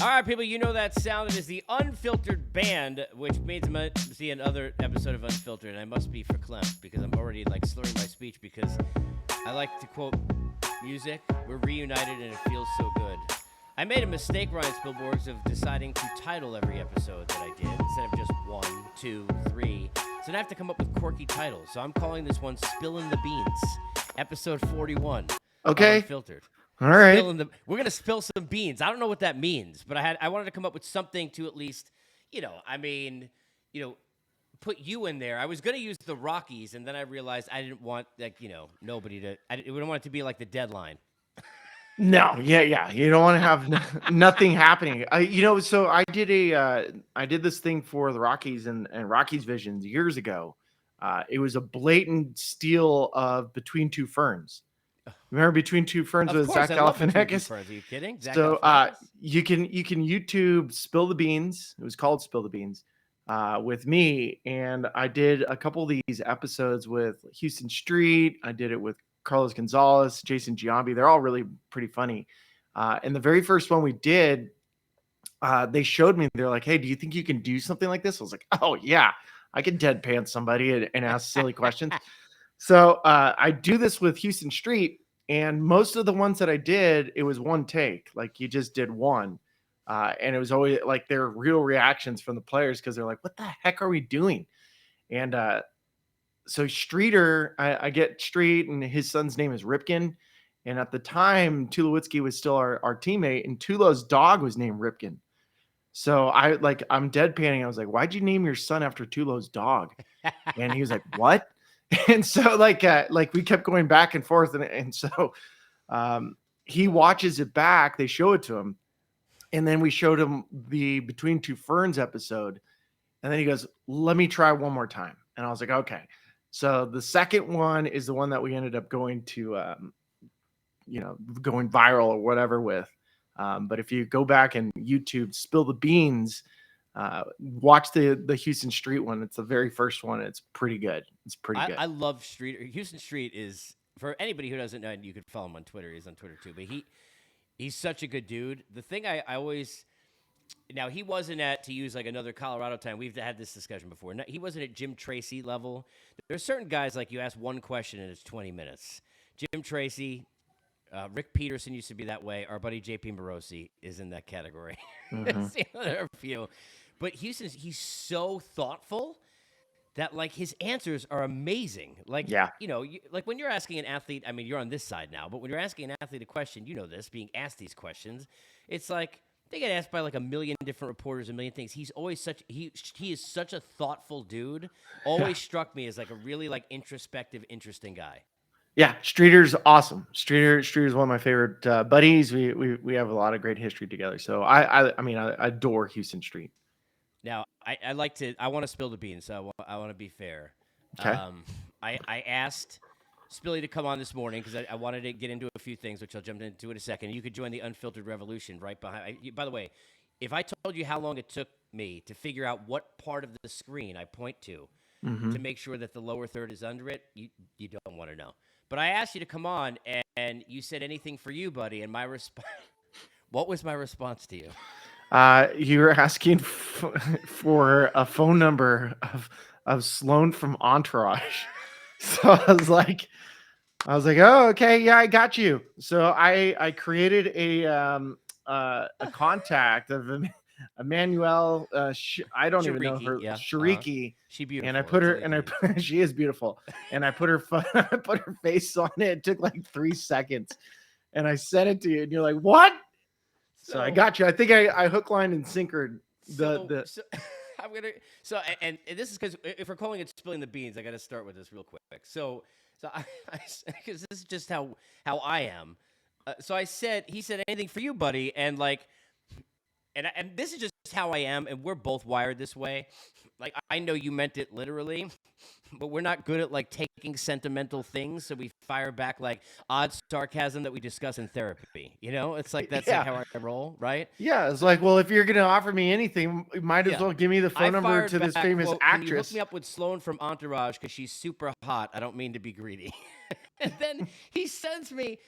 All right, people, you know that sound. It is the Unfiltered Band, which means I must see another episode of Unfiltered, and I must be verklempt because I'm already like slurring my speech because I like to quote music. We're reunited and it feels so good. I made a mistake, Ryan Spilborghs, of deciding to title every episode that I did instead of just 1, 2, 3. So I have to come up with quirky titles. So I'm calling this one Spillin the Beans, episode 41. Okay. Unfiltered. All right. We're gonna spill some beans. I don't know what that means, but I wanted to come up with something to at least, put you in there. I was gonna use the Rockies, and then I realized I didn't want nobody to. I didn't want it to be like the deadline. No, yeah. You don't want to have nothing happening. So I did this thing for the Rockies and Rockies Visions years ago. It was a blatant steal of Between Two Ferns. Remember Between Two Ferns with Zach Galifianakis? Are you kidding? So you can YouTube Spill the Beans. It was called Spill the Beans with me, and I did a couple of these episodes with Houston Street. I did it with Carlos Gonzalez, Jason Giambi. They're all really pretty funny. And the very first one we did, they showed me. They're like, "Hey, do you think you can do something like this?" I was like, "Oh yeah, I can deadpan somebody and ask silly questions." So I do this with Houston Street, and most of the ones that I did, it was one take. Like you just did one. And it was always like their real reactions from the players because they're like, what the heck are we doing? And so Streeter, I get Street, and his son's name is Ripken. And at the time, Tulowitzki was still our teammate, and Tulo's dog was named Ripken. So I'm deadpanning. I was like, why'd you name your son after Tulo's dog? And he was like, what? And so we kept going back and forth. And so he watches it back. They show it to him. And then we showed him the Between Two Ferns episode. And then he goes, let me try one more time. And I was like, okay. So the second one is the one that we ended up going to, going viral or whatever with. But if you go back and YouTube Spill the Beans, watch the Houston Street one. It's the very first one. It's pretty good. Good. I love Street. Houston Street is, for anybody who doesn't know, and you can follow him on Twitter. He's on Twitter too. But he's such a good dude. The thing I always, now he wasn't at, to use like another Colorado time, we've had this discussion before. No, he wasn't at Jim Tracy level. There's certain guys like you ask one question and it's 20 minutes. Jim Tracy, Rick Peterson used to be that way. Our buddy JP Morosi is in that category. Mm-hmm. There are a few. But he's so thoughtful that like his answers are amazing. Like, like when you're asking an athlete, I mean, you're on this side now, but when you're asking an athlete a question, being asked these questions, it's like they get asked by like a million different reporters, a million things. He's always he is such a thoughtful dude. Always struck me as like a really like introspective, interesting guy. Yeah, Streeter's awesome. Streeter's one of my favorite buddies. We have a lot of great history together. So I adore Houston Street. Now, I want to spill the beans, so I want to be fair. Okay. I asked Spilly to come on this morning because I wanted to get into a few things, which I'll jump into in a second. You could join the Unfiltered Revolution right behind. By the way, if I told you how long it took me to figure out what part of the screen I point to make sure that the lower third is under it, you don't want to know. But I asked you to come on, and you said anything for you, buddy, and my response. What was my response to you? You were asking for a phone number of Sloan from Entourage. So I was like, oh, okay, yeah, I got you. So I created a contact of Emmanuel. I don't even know her. Yeah. Shariki. She beautiful. And I put her, she is beautiful. And I put her face on it. It took like 3 seconds, and I sent it to you, and you're like, what? So I got you. I think I hook, line, and sinkered and this is because if we're calling it spilling the beans, I got to start with this real quick. So because this is just how I am. So he said anything for you, buddy, and like, and this is just how I am, and we're both wired this way. Like I know you meant it literally, but we're not good at like taking sentimental things, so we fire back like odd sarcasm that we discuss in therapy. It's like that's like how I roll, right? Yeah, it's like, well, if you're gonna offer me anything, you might as well give me the phone number to this famous actress. Can you hook me up with Sloan from Entourage because she's super hot? I don't mean to be greedy. And then he sends me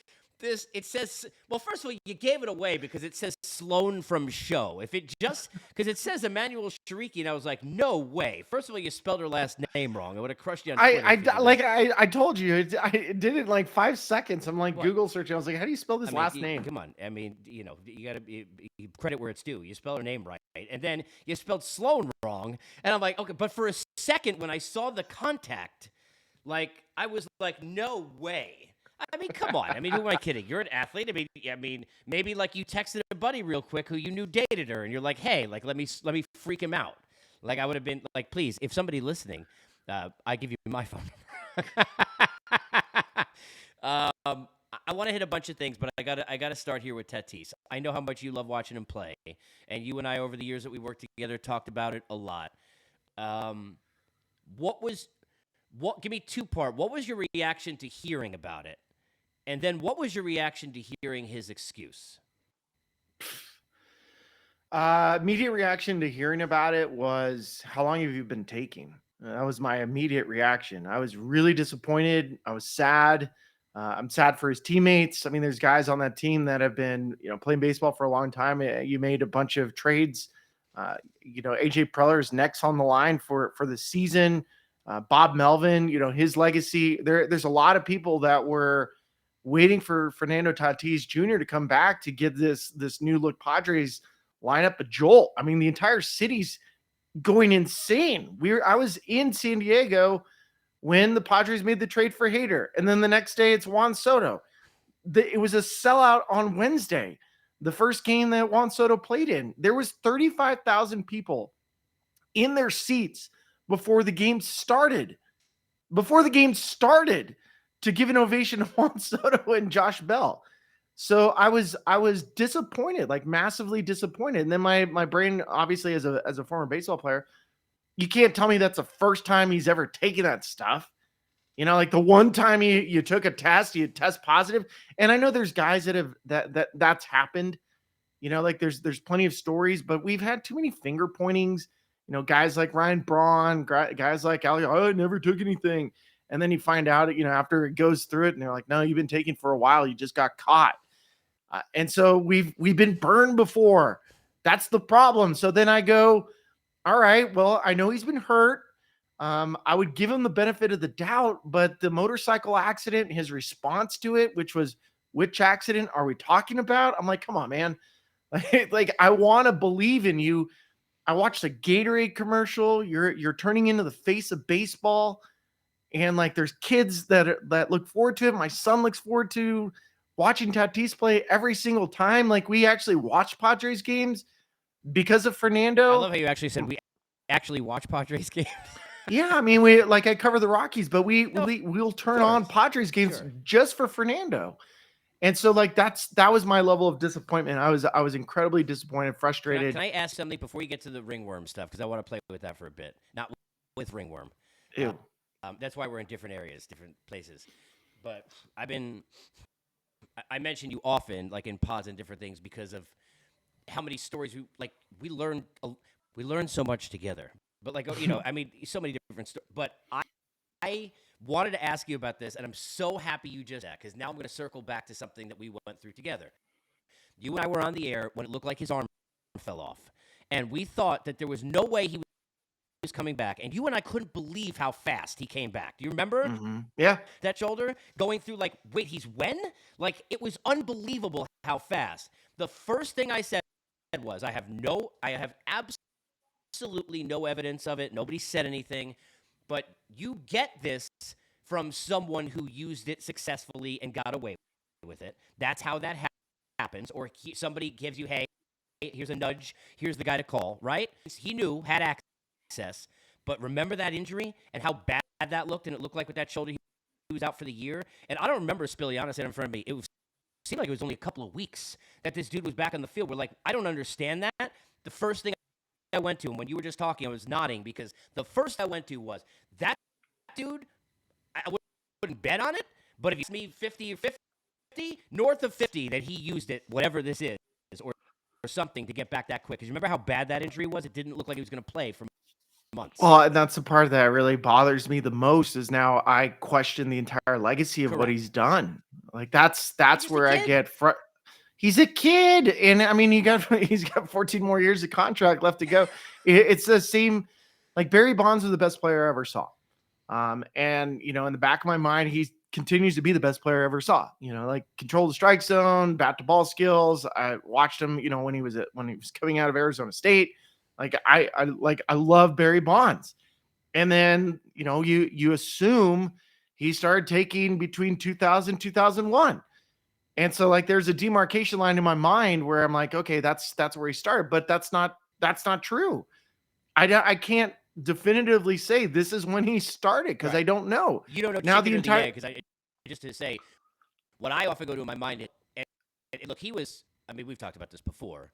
it says, well, first of all, you gave it away because it says Sloan from show. If it just, because it says Emmanuel Shariki, and I was like, no way. First of all, you spelled her last name wrong. I would have crushed you on Twitter. I told you, I did it in like 5 seconds. I'm like Google searching. I was like, how do you spell this last name? Come on. I mean, you got to credit where it's due. You spell her name right. And then you spelled Sloan wrong. And I'm like, okay. But for a second, when I saw the contact, like, I was like, no way. I mean, come on. I mean, who am I kidding? You're an athlete. I mean, maybe like you texted a buddy real quick who you knew dated her, and you're like, hey, like, let me freak him out. Like, I would have been like, please, if somebody listening, I give you my phone number. I want to hit a bunch of things, but I gotta start here with Tatis. I know how much you love watching him play, and you and I, over the years that we worked together, talked about it a lot. Give me two-part. What was your reaction to hearing about it? And then what was your reaction to hearing his excuse? Immediate reaction to hearing about it was, how long have you been taking? That was my immediate reaction. I was really disappointed. I was sad. I'm sad for his teammates. I mean, there's guys on that team that have been, playing baseball for a long time. You made a bunch of trades. AJ Preller's next on the line for the season. Bob Melvin, his legacy. There's a lot of people that were waiting for Fernando Tatis Jr. to come back to give this new look Padres lineup a jolt. I mean, the entire city's going insane. I was in San Diego when the Padres made the trade for Hader, and then the next day it's Juan Soto. It was a sellout on Wednesday. The first game that Juan Soto played in, there was 35,000 people in their seats before the game started. To give an ovation to Juan Soto and Josh Bell. So I was disappointed, like massively disappointed. And then my brain, obviously, as a former baseball player, you can't tell me that's the first time he's ever taken that stuff. Like the one time you took a test, you test positive. And I know there's guys that have that's happened. Like there's plenty of stories, but we've had too many finger pointings. Guys like Ryan Braun, guys like Ali, I never took anything. And then you find out, after it goes through it, and they're like, no, you've been taking for a while. You just got caught. And so we've been burned before. That's the problem. So then I go, all right, well, I know he's been hurt. I would give him the benefit of the doubt, but the motorcycle accident, his response to it, which accident are we talking about? I'm like, come on, man. Like I want to believe in you. I watched a Gatorade commercial. You're turning into the face of baseball. And like, there's kids that look forward to it. My son looks forward to watching Tatis play every single time. Like, we actually watch Padres games because of Fernando. I love how you actually said we actually watch Padres games. Yeah, I mean, I cover the Rockies, but we'll turn on Padres games just for Fernando. And so like that was my level of disappointment. I was incredibly disappointed, frustrated. Can I ask something before you get to the ringworm stuff? Because I want to play with that for a bit. Not with ringworm. Ew. That's why we're in different areas, different places. But I mention you often, like in pods and different things, because of how many stories we learned so much together. But like, I mean, so many different stories. But I wanted to ask you about this, and I'm so happy you just that, because now I'm going to circle back to something that we went through together. You and I were on the air when it looked like his arm fell off, and we thought that there was no way he was coming back, and you and I couldn't believe how fast he came back. Do you remember? Mm-hmm. Yeah. That shoulder going through, like, wait, he's when? Like, it was unbelievable how fast. The first thing I said was, I have absolutely no evidence of it. Nobody said anything, but you get this from someone who used it successfully and got away with it. That's how that happens. Or somebody gives you, hey, here's a nudge. Here's the guy to call, right? He knew, had access. But remember that injury and how bad that looked? And it looked like with that shoulder, he was out for the year. And I don't remember Spillin in front of me. It seemed like it was only a couple of weeks that this dude was back on the field. We're like, I don't understand that. The first thing I went to, and when you were just talking, I was nodding, because the first I went to was, that dude, I wouldn't bet on it, but if you ask me 50 or 50, north of 50 that he used it, whatever this is, or something, to get back that quick. Because you remember how bad that injury was? It didn't look like he was going to play for months. Well, and that's the part that really bothers me the most, is now I question the entire legacy of what he's done. Like that's just a where I kid. get he's a kid, and I mean, he's got 14 more years of contract left to go. It's the same. Like Barry Bonds was the best player I ever saw, and in the back of my mind, he continues to be the best player I ever saw. Like control the strike zone, bat to ball skills. I watched him, when he was coming out of Arizona State. Like I love Barry Bonds, and then you assume he started taking between 2000 2001. And so like there's a demarcation line in my mind where I'm like, okay, that's where he started, but that's not true. I can't definitively say this is when he started because Right. I don't know. You don't know Now chicken the or the entire egg, because I just to say what I often go to in my mind. And look, he was. I mean, we've talked about this before.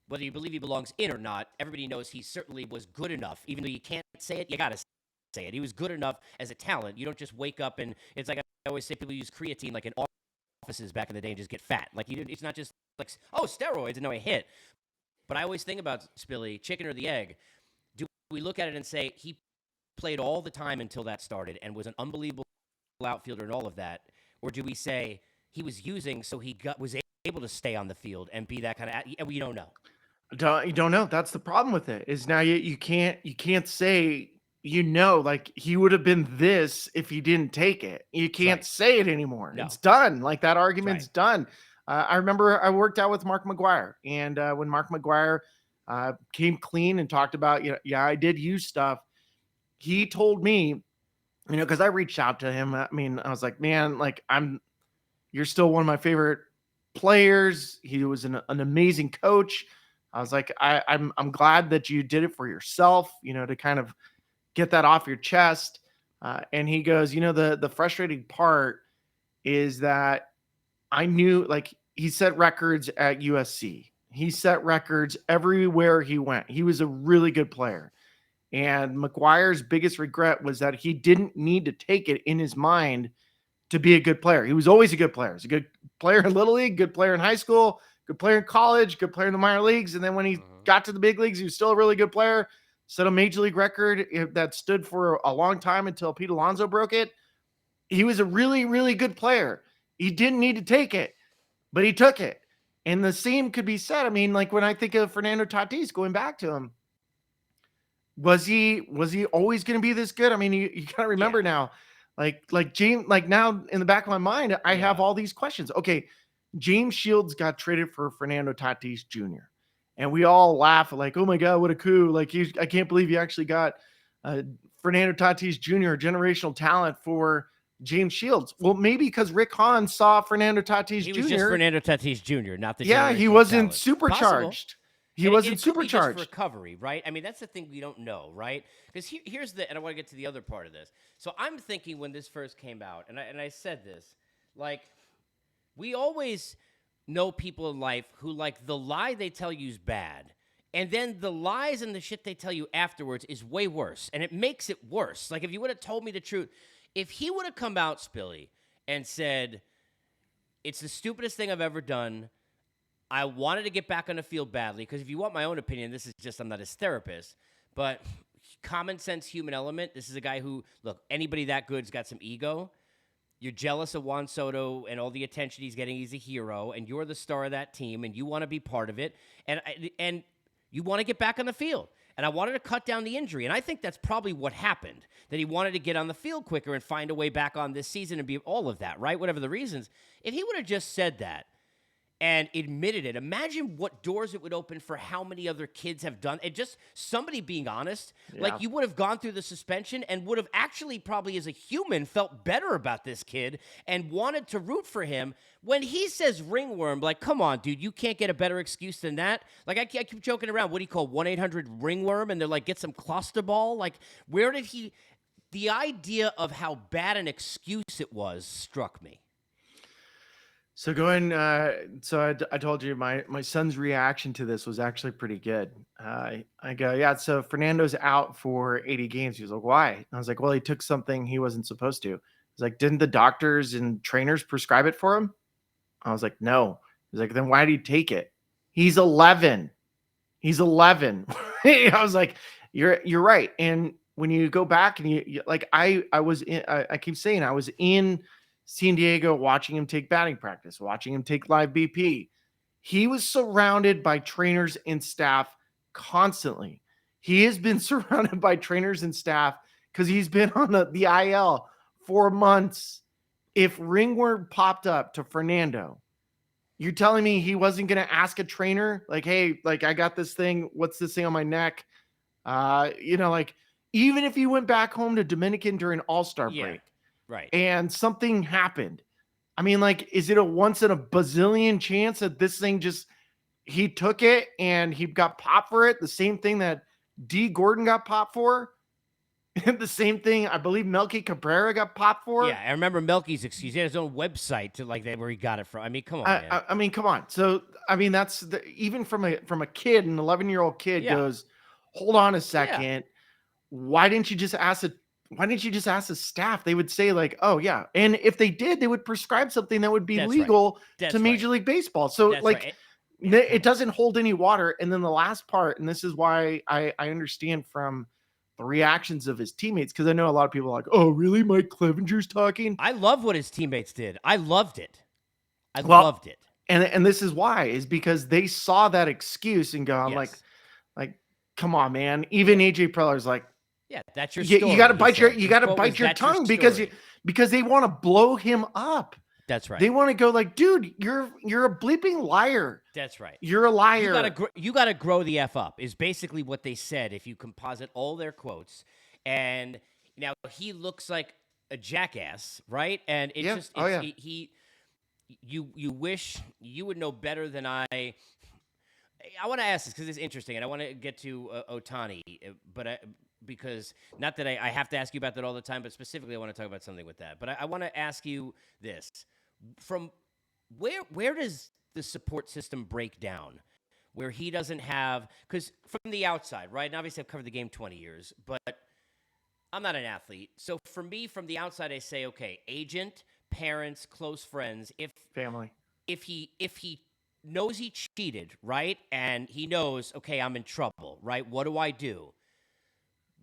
Whether you believe he belongs in or not, everybody knows he certainly was good enough. Even though you can't say it, you gotta say it. He was good enough as a talent. You don't just wake up and it's like I always say, people use creatine like in offices back in the day and just get fat. Like it's not just like, oh, steroids and no, I hit. But I always think about Spilly, chicken or the egg. Do we look at it and say he played all the time until that started and was an unbelievable outfielder and all of that? Or do we say he was using so he was able to stay on the field and be that kind of? We don't know. you don't know. That's the problem with it. Is now you can't say like he would have been this if he didn't take it. You can't Right. say it anymore. No. It's done. Like that argument's Right. done. I remember I worked out with Mark McGuire, and when Mark McGuire came clean and talked about, yeah, I did use stuff. He told me, because I reached out to him. I mean, I was like, man, like you're still one of my favorite players. He was an amazing coach. I was like, I'm glad that you did it for yourself, to kind of get that off your chest. And he goes, the frustrating part is that I knew, like, he set records at USC. He set records everywhere he went. He was a really good player. And McGuire's biggest regret was that he didn't need to take it in his mind to be a good player. He was always a good player. He's a good player in Little League, good player in high school, good player in college, good player in the minor leagues. And then when he got to the big leagues, he was still a really good player. Set a major league record that stood for a long time until Pete Alonso broke it. He was a really, really good player. He didn't need to take it, but he took it. And the same could be said. I mean, like when I think of Fernando Tatis, going back to him, was he always going to be this good? I mean, you got to remember now, like James, like now in the back of my mind, I have all these questions. Okay, James Shields got traded for Fernando Tatis Jr. And we all laugh like, oh my God, what a coup. Like, I can't believe you actually got Fernando Tatis Jr., generational talent for James Shields. Well, maybe because Rick Hahn saw Fernando Tatis Jr. He was just Fernando Tatis Jr., not the Yeah, he generational wasn't talent. supercharged. He And wasn't it could be just supercharged. recovery, right? I mean, that's the thing we don't know, right? Because here's and I want to get to the other part of this. So I'm thinking when this first came out, and I said this, like, we always know people in life who, like, the lie they tell you is bad, and then the lies and the shit they tell you afterwards is way worse, and it makes it worse. Like, if you would have told me the truth, if he would have come out, Spilly, and said, it's the stupidest thing I've ever done, I wanted to get back on the field badly, because if you want my own opinion, this is just, I'm not his therapist, but common sense, human element, this is a guy who, look, anybody that good's got some ego. You're jealous of Juan Soto and all the attention he's getting. He's a hero, and you're the star of that team, and you want to be part of it, and you want to get back on the field. And I wanted to cut down the injury, and I think that's probably what happened, that he wanted to get on the field quicker and find a way back on this season and be all of that, right? Whatever the reasons. If he would have just said that, and admitted it, imagine what doors it would open for how many other kids have done it. Just somebody being honest, like you would have gone through the suspension and would have actually probably as a human felt better about this kid and wanted to root for him. When he says ringworm, like, come on, dude, you can't get a better excuse than that. Like, I keep joking around. What do you call 1-800-ringworm? And they're like, get some cluster ball. Like, where did he, the idea of how bad an excuse it was struck me. So I told you my son's reaction to this was actually pretty good. I go, yeah, so Fernando's out for 80 games. He was like, why? And I was like, well, he took something he wasn't supposed to. He's like, didn't the doctors and trainers prescribe it for him? I was like, no. He's like, then why did he take it? He's 11. He's 11. I was like, you're right. And when you go back and you like, I keep saying I was in San Diego, watching him take batting practice, watching him take live BP. He was surrounded by trainers and staff constantly. He has been surrounded by trainers and staff because he's been on the IL for months. If ringworm popped up to Fernando, you're telling me he wasn't going to ask a trainer, like, hey, like, I got this thing. What's this thing on my neck? Like, even if he went back home to Dominican during All-Star break, right, and something happened, I mean, like, is it a once in a bazillion chance that this thing he took it and he got popped for it? The same thing that D. Gordon got popped for? The same thing I believe Melky Cabrera got popped for? Yeah, I remember Melky's excuse. He had his own website to like that where he got it from. I mean, come on, man. I mean, come on. So, I mean, that's even from a kid, an 11-year-old kid goes, hold on a second. Yeah. Why didn't you just ask the staff? They would say like, oh yeah. And if they did, they would prescribe something that would be legal to Major League Baseball. So it doesn't hold any water. And then the last part, and this is why I understand from the reactions of his teammates, because I know a lot of people are like, oh, really? Mike Clevenger's talking? I love what his teammates did. I loved it. Loved it. And this is why, is because they saw that excuse and go, I'm like, come on, man. Even AJ Preller's like, yeah, that's your story. You got to bite your tongue because they want to blow him up. That's right. They want to go like, dude, you're a bleeping liar. That's right. You're a liar. You got to grow the F up is basically what they said. If you composite all their quotes, and now he looks like a jackass, right? And it's you wish you would know better than I want to ask this because it's interesting, and I want to get to Ohtani, but because not that I have to ask you about that all the time, but specifically I want to talk about something with that. But I want to ask you this: from where does the support system break down, where he doesn't have? Because from the outside, right? And obviously I've covered the game 20 years, but I'm not an athlete, so for me, from the outside, I say, okay, agent, parents, close friends, family, if he knows he cheated, right? And he knows, okay, I'm in trouble, right? What do I do?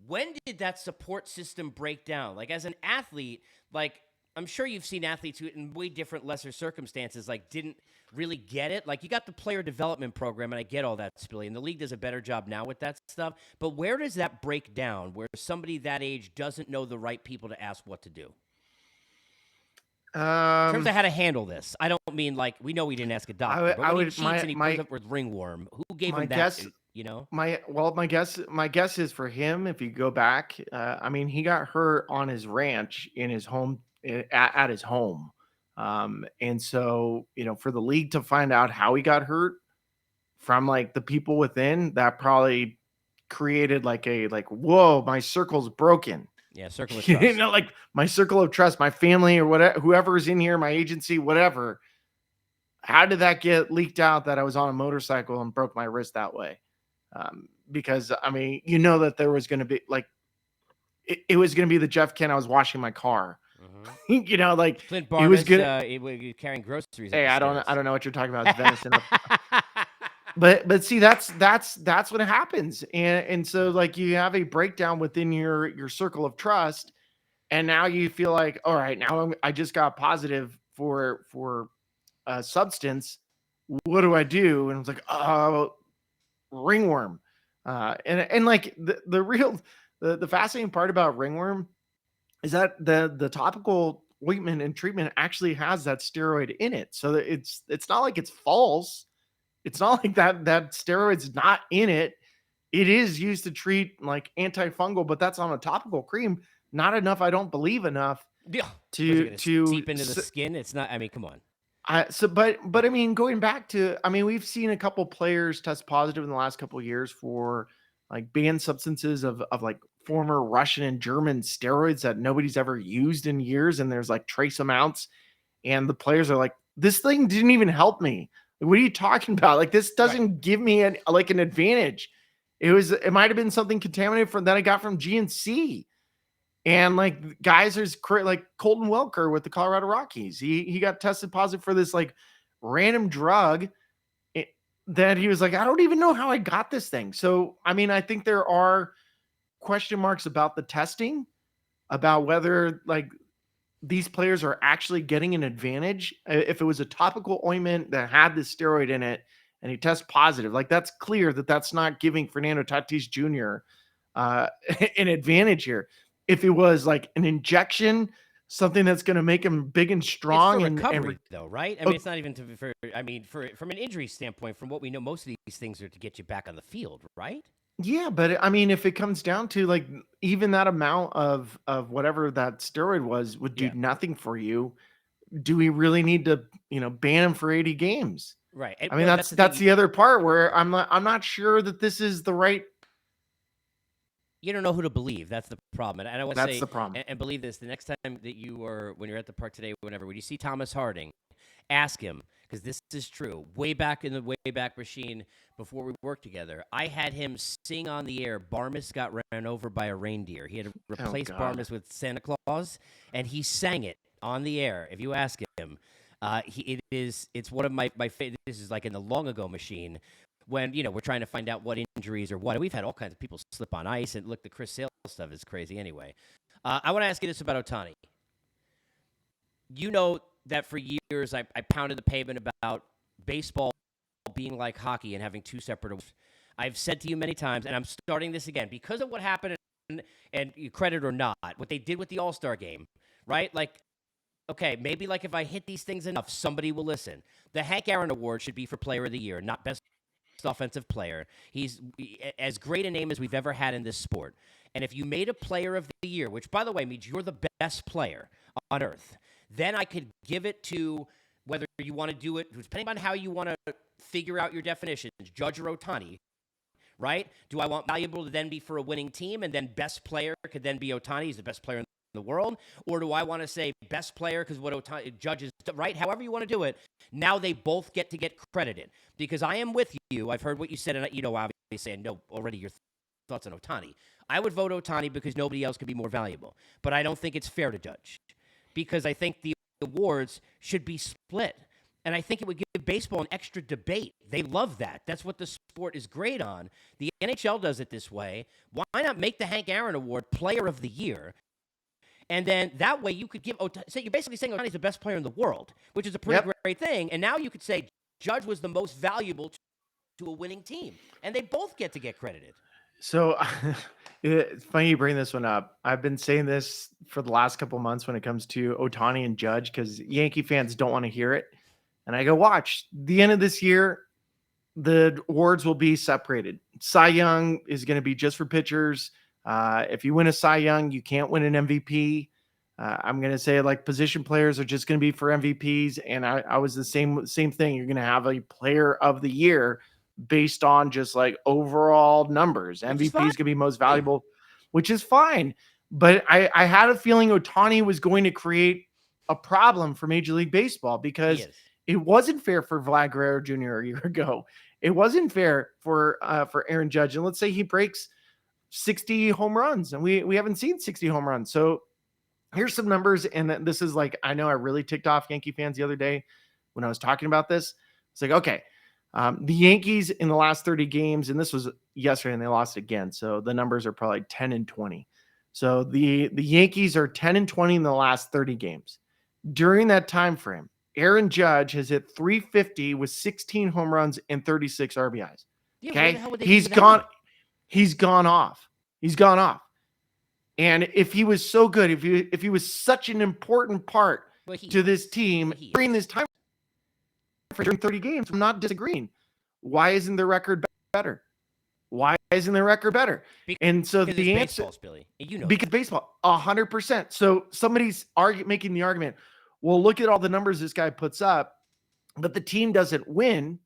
When did that support system break down? Like, as an athlete, like, I'm sure you've seen athletes who, in way different, lesser circumstances, like, didn't really get it. Like, you got the player development program, and I get all that, Spilly, and the league does a better job now with that stuff. But where does that break down, where somebody that age doesn't know the right people to ask what to do? In terms of how to handle this, I don't mean like we know we didn't ask a doctor, but when he cheats and he comes up with ringworm, who gave him that? My guess is for him. If you go back, I mean, he got hurt on his ranch in his home at his home, and so for the league to find out how he got hurt from like the people within, that probably created like whoa, my circle's broken. Yeah, circle of trust. Like my circle of trust, my family or whatever, whoever's in here, my agency, whatever. How did that get leaked out that I was on a motorcycle and broke my wrist that way? Because I mean, that there was going to be like, it was going to be the Jeff Kent. I was washing my car. Mm-hmm. Like Clint Barnes, he was carrying groceries. Hey, I don't know what you're talking about. It's venison. But see, that's what happens. And so like you have a breakdown within your circle of trust. And now you feel like, all right, now I just got positive for a substance. What do I do? And it's like, oh, ringworm. And like the fascinating part about ringworm is that the topical ointment and treatment actually has that steroid in it. So that it's not like it's false. It's not like that steroid's not in it. It is used to treat like antifungal, but that's on a topical cream. Not enough, I don't believe enough to deep into the skin. It's not, I mean, come on. But I mean, going back to, I mean, we've seen a couple players test positive in the last couple of years for like banned substances of like former Russian and German steroids that nobody's ever used in years. And there's like trace amounts, and the players are like, this thing didn't even help me. What are you talking about? Like, this doesn't give me an advantage. It might've been something contaminated that I got from GNC. And like guys, there's like Colton Welker with the Colorado Rockies. He got tested positive for this like random drug that he was like, I don't even know how I got this thing. So, I mean, I think there are question marks about the testing, about whether like these players are actually getting an advantage. If it was a topical ointment that had the steroid in it and he tests positive, like that's clear that that's not giving Fernando Tatis Jr. An advantage here. If it was like an injection, something that's going to make him big and It's for strong recovery, though, right? I mean, it's not even from an injury standpoint, from what we know, most of these things are to get you back on the field, right? yeah, but I mean, if it comes down to like even that amount of whatever that steroid was would do Yeah. nothing for you, do we really need to, ban him for 80 games? Right. I mean, But that's that's the that's thing. the other part where I'm not sure that this is the right. You don't know who to believe. That's the problem. And I want to That's say, the problem. and believe this, the next time that when you're at the park today, whenever, when you see Thomas Harding, ask him, because this is true. Way back in the Wayback Machine, before we worked together, I had him sing on the air, Barmes got ran over by a reindeer. He had to Oh replace God. Barmes with Santa Claus, and he sang it on the air. If you ask him, it's one of my favorite. This is like in the long ago machine, when we're trying to find out what injuries or what. And we've had all kinds of people slip on ice, and look, the Chris Sale stuff is crazy. Anyway, I want to ask you this about Ohtani. You know that for years I pounded the pavement about baseball being like hockey and having two separate awards. I've said to you many times, and I'm starting this again because of what happened, and you credit or not, what they did with the All-Star game, right? Like, okay, maybe like if I hit these things enough, somebody will listen. The Hank Aaron Award should be for Player of the Year, not Best offensive player. He's as great a name as we've ever had in this sport. And if you made a Player of the Year, which, by the way, means you're the best player on earth, then I could give it to whether you want to do it, depending on how you want to figure out your definitions, Judge or Ohtani, right? Do I want valuable to then be for a winning team, and then best player could then be Ohtani? He's the best player in the world. Or do I want to say best player because what Ohtani judges, right? However you want to do it, now they both get to get credited. Because I am with you. I've heard what you said, and obviously I know already your thoughts on Ohtani. I would vote Ohtani because nobody else could be more valuable. But I don't think it's fair to judge, because I think the awards should be split. And I think it would give baseball an extra debate. They love that. That's what the sport is great on. The NHL does it this way. Why not make the Hank Aaron Award Player of the Year? And then that way you could say you're basically saying Ohtani's the best player in the world, which is a pretty great thing. And now you could say Judge was the most valuable to a winning team. And they both get to get credited. So it's funny you bring this one up. I've been saying this for the last couple months when it comes to Ohtani and Judge, because Yankee fans don't want to hear it. And I go, watch, the end of this year, the awards will be separated. Cy Young is going to be just for pitchers. If you win a Cy Young, you can't win an MVP. I'm going to say like position players are just going to be for MVPs. And I was the same thing. You're going to have a player of the year based on just like overall numbers. MVP is going to be most valuable, which is fine. But I had a feeling Ohtani was going to create a problem for Major League Baseball, because it wasn't fair for Vlad Guerrero Jr. a year ago. It wasn't fair for Aaron Judge. And let's say he breaks 60 home runs, and we haven't seen 60 home runs. So here's some numbers. And this is like, I know I really ticked off Yankee fans the other day when I was talking about this. It's like, okay, the Yankees in the last 30 games, and this was yesterday and they lost again. So the numbers are probably 10-20. So the Yankees are 10-20 in the last 30 games. During that time frame, Aaron Judge has hit 350 with 16 home runs and 36 RBIs. Okay. He's gone off. He's gone off. And if he was so good, if he was such an important part to this team during this time during 30 games, I'm not disagreeing. Why isn't the record better? Why isn't the record better? And so the answer, Billy, because baseball, 100%. So somebody's making the argument, well, look at all the numbers this guy puts up, but the team doesn't win.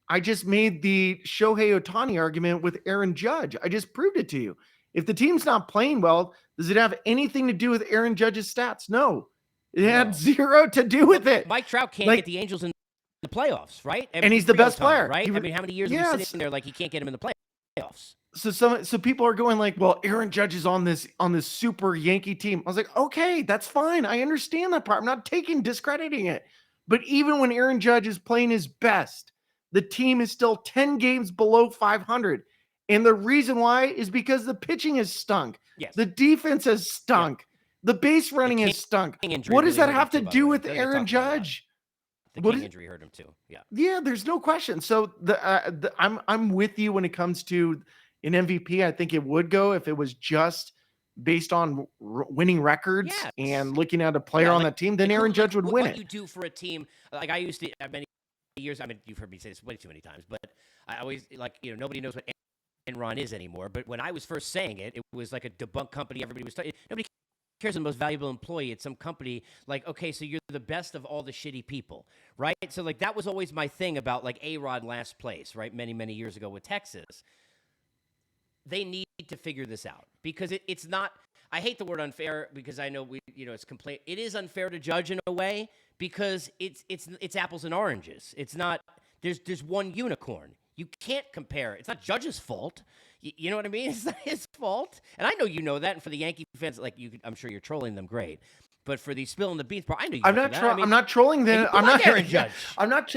I just made the Shohei Ohtani argument with Aaron Judge. I just proved it to you. If the team's not playing well, does it have anything to do with Aaron Judge's stats? No. It had zero to do with it. Mike Trout can't get the Angels in the playoffs, right? And he's the best player, right? I mean, how many years is he sitting there like he can't get him in the playoffs? So people are going like, well, Aaron Judge is on this super Yankee team. I was like, okay, that's fine. I understand that part. I'm not discrediting it. But even when Aaron Judge is playing his best, the team is still 10 games below 500. And the reason why is because the pitching has stunk. Yes. The defense has stunk. The base running has stunk. What does that have to do with Aaron Judge? The King injury hurt him too. Yeah, there's no question. So I'm with you when it comes to an MVP. I think it would go if it was just based on winning records and looking at a player on that team. Then Aaron Judge would win it. What you do for a team, like I used to many years. I mean, you've heard me say this way too many times, but I always nobody knows what Enron is anymore. But when I was first saying it, it was like a debunked company. Everybody was talking. Nobody cares the most valuable employee at some company. Like, okay, so you're the best of all the shitty people, right? So like that was always my thing about like A-Rod last place, right? Many years ago with Texas. They need to figure this out because it's not. I hate the word unfair because I know it's complaint. It is unfair to Judge in a way because it's apples and oranges. It's not. There's one unicorn. You can't compare. It's not Judge's fault. You know what I mean? It's not his fault. And I know you know that. And for the Yankee fans, like I'm sure you're trolling them. Great. But for the Spillin the Beans, I know you. I'm not trolling them. I'm not Aaron Judge. I'm not.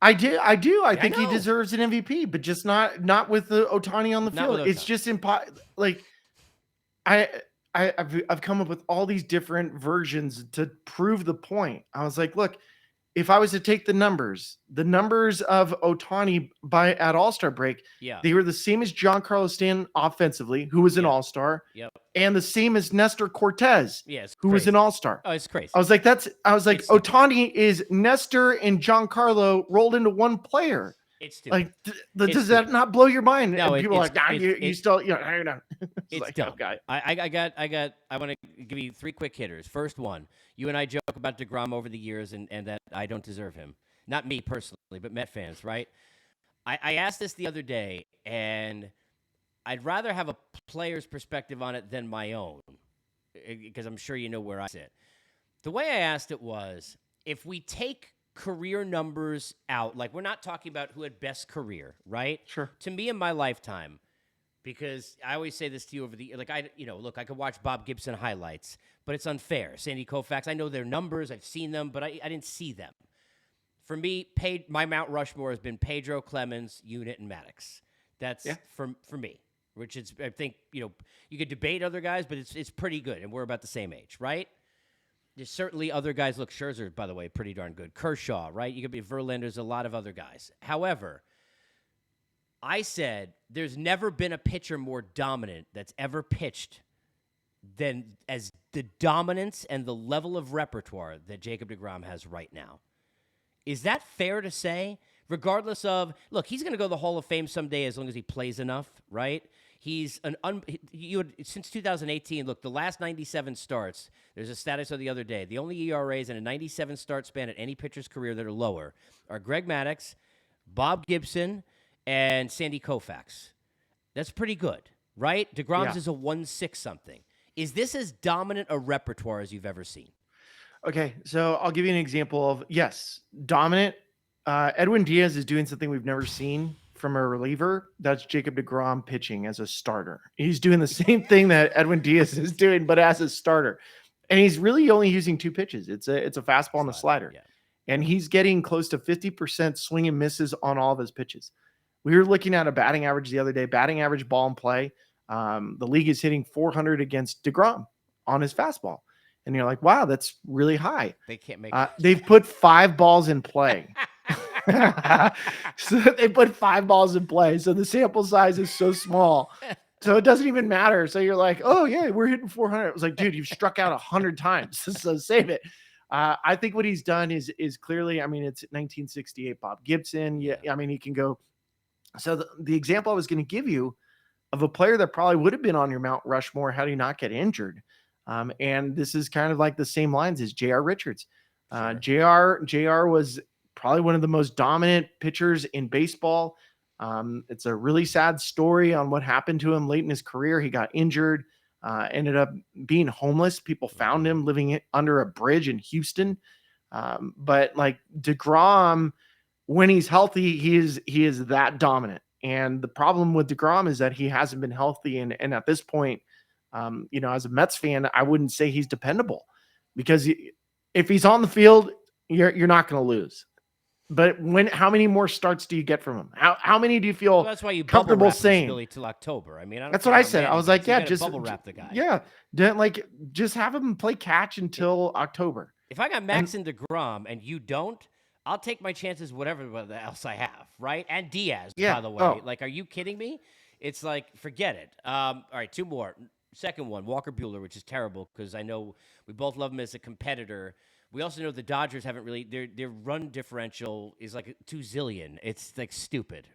I do. I think he deserves an MVP, but just not with the Ohtani on the field. It's just impossible. Like I've come up with all these different versions to prove the point. I was like, look, if I was to take the numbers of Ohtani at All-Star break, they were the same as Giancarlo Stanton offensively, who was an All-Star, and the same as Nestor Cortez, who was an All-Star. Oh, it's crazy. I was like, Ohtani is Nestor and Giancarlo rolled into one player. It's stupid. Like, does that not blow your mind? No, and people are like, nah, you still, I know. It's like, dumb. Okay. I want to give you 3 quick hitters. First one, you and I joke about deGrom over the years and that I don't deserve him. Not me personally, but Met fans, right? I asked this the other day, and I'd rather have a player's perspective on it than my own, because I'm sure you know where I sit. The way I asked it was, if we take career numbers out, like we're not talking about who had best career, right? Sure. To me in my lifetime, because I always say this to you over the like I could watch Bob Gibson highlights, but it's unfair. Sandy Koufax, I know their numbers, I've seen them, but I didn't see them. For me, my Mount Rushmore has been Pedro, Clemens, Unit, and Maddox. That's for me, which is I think you could debate other guys, but it's pretty good, and we're about the same age, right? There's certainly other guys. Look, Scherzer, by the way, pretty darn good. Kershaw, right? You could be Verlander's, a lot of other guys. However, I said there's never been a pitcher more dominant that's ever pitched than as the dominance and the level of repertoire that Jacob deGrom has right now. Is that fair to say? Regardless of, look, he's going to go to the Hall of Fame someday as long as he plays enough, right? He's since 2018. Look, the last 97 starts. There's a status of the other day. The only ERAs in a 97 start span at any pitcher's career that are lower are Greg Maddux, Bob Gibson, and Sandy Koufax. That's pretty good, right? deGrom's is a 1.6 something. Is this as dominant a repertoire as you've ever seen? Okay, so I'll give you an example of dominant. Edwin Diaz is doing something we've never seen from a reliever. That's Jacob deGrom pitching as a starter. He's doing the same thing that Edwin Diaz is doing, but as a starter. And he's really only using 2 pitches. It's a fastball and a slider. Yeah. And he's getting close to 50% swing and misses on all of his pitches. We were looking at a batting average the other day, batting average ball in play. The league is hitting 400 against deGrom on his fastball. And you're like, wow, that's really high. They can't make they've put 5 balls in play. So they put 5 balls in play. So the sample size is so small. So it doesn't even matter. So you're like, oh yeah, we're hitting 400. It was like, dude, you've struck out 100 times. So save it. I think what he's done is clearly, I mean, it's 1968 Bob Gibson. Yeah. I mean, he can go. So the example I was going to give you of a player that probably would have been on your Mount Rushmore had he not get injured. And this is kind of like the same lines as J.R. Richards. Sure. JR was probably one of the most dominant pitchers in baseball. It's a really sad story on what happened to him late in his career. He got injured, ended up being homeless. People found him living under a bridge in Houston. But like deGrom, when he's healthy, he is that dominant. And the problem with deGrom is that he hasn't been healthy. And at this point, as a Mets fan, I wouldn't say he's dependable because if he's on the field, you're not going to lose. But how many more starts do you get from him? How many do you Well, feel that's why you bubble comfortable wrap him, saying? Spilly, till October. I mean, I don't That's what care I how said. mad I he was like, gets. You yeah, got to bubble wrap the guy. yeah, just have him play catch until October. If I got And Max and deGrom and you don't, I'll take my chances whatever else I have, right? And Diaz, by yeah, the way. oh, Like, are you kidding me? It's like, forget it. All right, two more. Second one, Walker Buehler, which is terrible because I know we both love him as a competitor. We also know the Dodgers haven't really their run differential is like 2 zillion. It's like stupid.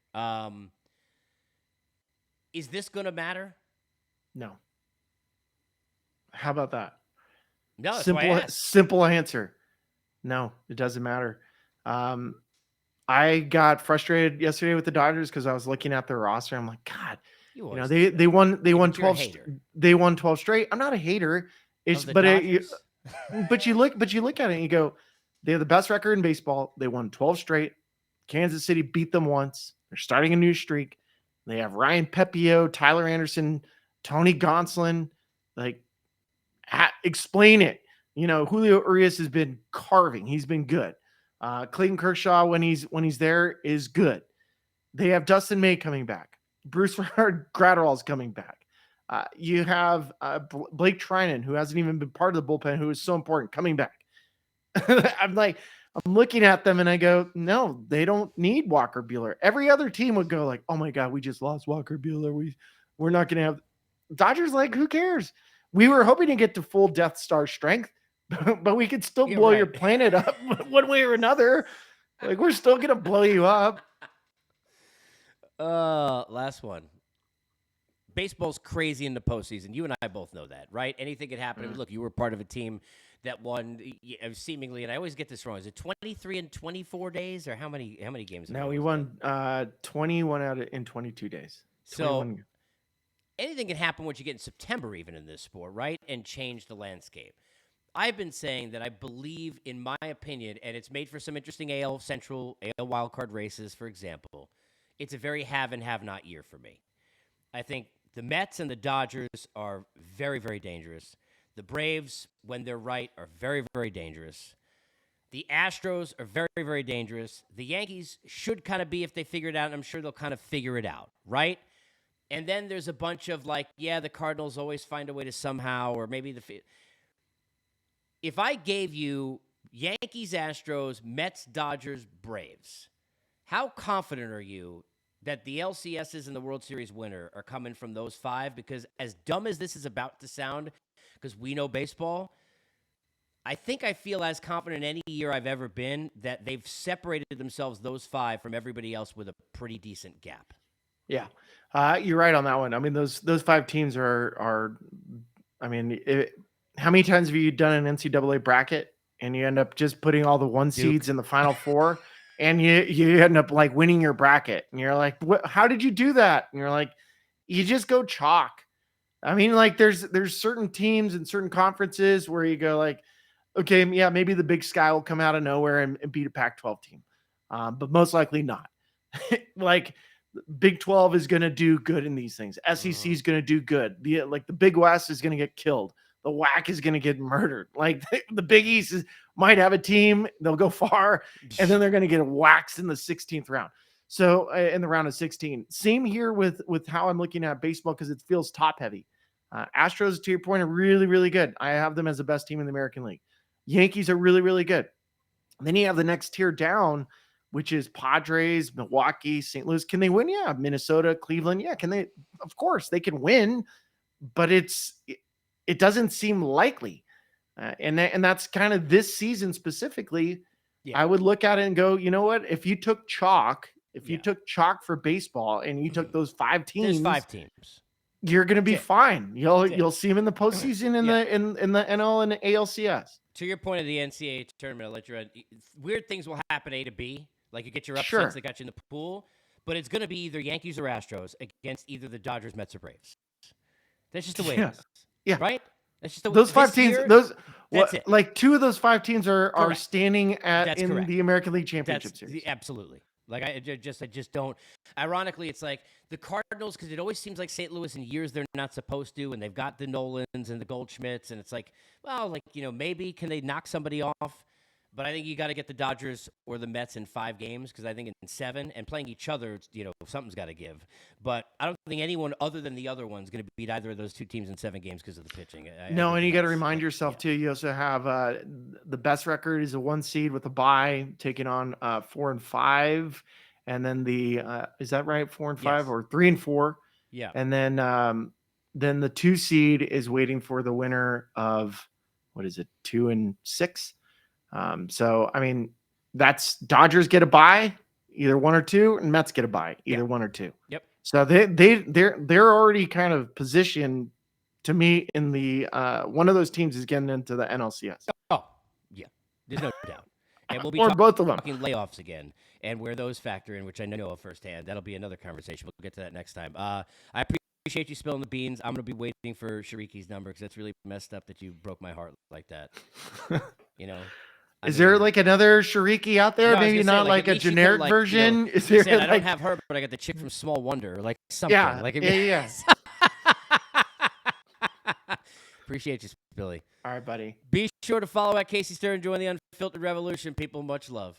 Is this gonna matter? no. How about that? No, that's why I Simple, asked. simple answer. No, it doesn't matter. Um, I got frustrated yesterday with the Dodgers because I was looking at their roster. I'm like, God, You you know, always do they that. won Yeah, won but you're a 12 hater they won 12 straight. I'm not a hater. It's of the but Dodgers. you look at it and you go, they have the best record in baseball. They won 12 straight. Kansas City beat them once. They're starting a new streak. They have Ryan Pepio, Tyler Anderson, Tony Gonsolin. Like, explain it. You know, Julio Urias has been carving. He's been good. Clayton Kershaw, when he's there, is good. They have Dustin May coming back. Bruce Gratterall is coming back. You have Blake Trinan, who hasn't even been part of the bullpen, who is so important, coming back. I'm looking at them and I go, no, they don't need Walker Buehler. Every other team would go like, oh my God, we just lost Walker Buehler. We're not going to have Dodgers. Like, who cares? We were hoping to get to full Death Star strength, but we could still blow your planet up one way or another. Like, we're still going to blow you up. Last one. Baseball's crazy in the postseason. You and I both know that, right? Anything could happen. I mean, look, you were part of a team that won seemingly, and I always get this wrong. Is it 23 in 24 days, or how many games? No, we won 21 in 22 days. So anything can happen once you get in September, even in this sport, right? And change the landscape. I've been saying that I believe, in my opinion, and it's made for some interesting AL Central, AL wildcard races, for example. It's a very have and have not year for me. I think the Mets and the Dodgers are very, very dangerous. The Braves, when they're right, are very, very dangerous. The Astros are very, very dangerous. The Yankees should kind of be if they figure it out, and I'm sure they'll kind of figure it out, right? And then there's a bunch of like, yeah, the Cardinals always find a way to somehow, or maybe if I gave you Yankees, Astros, Mets, Dodgers, Braves, how confident are you that the LCSs and the World Series winner are coming from those five? Because as dumb as this is about to sound, because we know baseball, I think I feel as confident any year I've ever been that they've separated themselves, those five, from everybody else with a pretty decent gap. Yeah, you're right on that one. I mean, those five teams are. I mean, how many times have you done an NCAA bracket and you end up just putting all the one seeds in the Final Four, and you end up like winning your bracket, and you're like, what? How did you do that? And you're like, you just go chalk. I mean, like there's certain teams and certain conferences where you go like, okay, yeah, maybe the Big Sky will come out of nowhere and beat a Pac-12 team, but most likely not. Like, Big 12 is going to do good in these things. SEC is going to do good. The Big West is going to get killed. The WAC is going to get murdered. Like the Big East might have a team, they'll go far, and then they're going to get waxed in the 16th round. So in the round of 16. Same here with how I'm looking at baseball, because it feels top heavy. Astros, to your point, are really, really good. I have them as the best team in the American League. Yankees are really, really good. And then you have the next tier down, which is Padres, Milwaukee, St. Louis. Can they win? Yeah. Minnesota, Cleveland. Yeah. Can they? Of course they can win, but it doesn't seem likely. And that's kind of this season specifically. Yeah. I would look at it and go, you know what? If you took chalk, you took chalk for baseball and you took those 5 teams, there's 5 teams. You're going to be fine. You'll see them in the postseason in the NL and the ALCS. To your point of the NCAA tournament, I'll let you run. Weird things will happen A to B. Like you get your upsets that got you in the pool, but it's going to be either Yankees or Astros against either the Dodgers, Mets, or Braves. That's just the way it is. Yeah. Right? That's just the way those 5 teams. Like 2 of those 5 teams are standing in the American League Championship Series. Absolutely. Like I just don't. Ironically, it's like the Cardinals, because it always seems like St. Louis in years they're not supposed to, and they've got the Nolans and the Goldschmidts, and it's like, well, like maybe can they knock somebody off? But I think you got to get the Dodgers or the Mets in 5 games because I think in 7 and playing each other, something's got to give. But I don't think anyone other than the other one's going to beat either of those 2 teams in 7 games because of the pitching. No, and you got to remind yourself too. You also have the best record is a 1 seed with a bye taking on 4 and 5, and then the is that right? 4 and 5 or 3 and 4? Yeah. And then the 2 seed is waiting for the winner of what is it? 2 and 6. So I mean, that's Dodgers get a bye, either 1 or 2, and Mets get a bye, either 1 or 2. Yep. So they're already kind of positioned to me in the one of those teams is getting into the NLCS. Oh, yeah. There's no doubt. And we'll be both of them. talking layoffs again and where those factor in, which I know of firsthand. That'll be another conversation. We'll get to that next time. I appreciate you spilling the beans. I'm going to be waiting for Shariki's number because that's really messed up that you broke my heart like that. Is there like another Shariki out there? No, Maybe not like a generic version. Is there? I don't have her, but I got the chick from Small Wonder, like something. Yeah. Appreciate you, Billy. All right, buddy. Be sure to follow at Casey Stern. Join the Unfiltered Revolution. People, much love.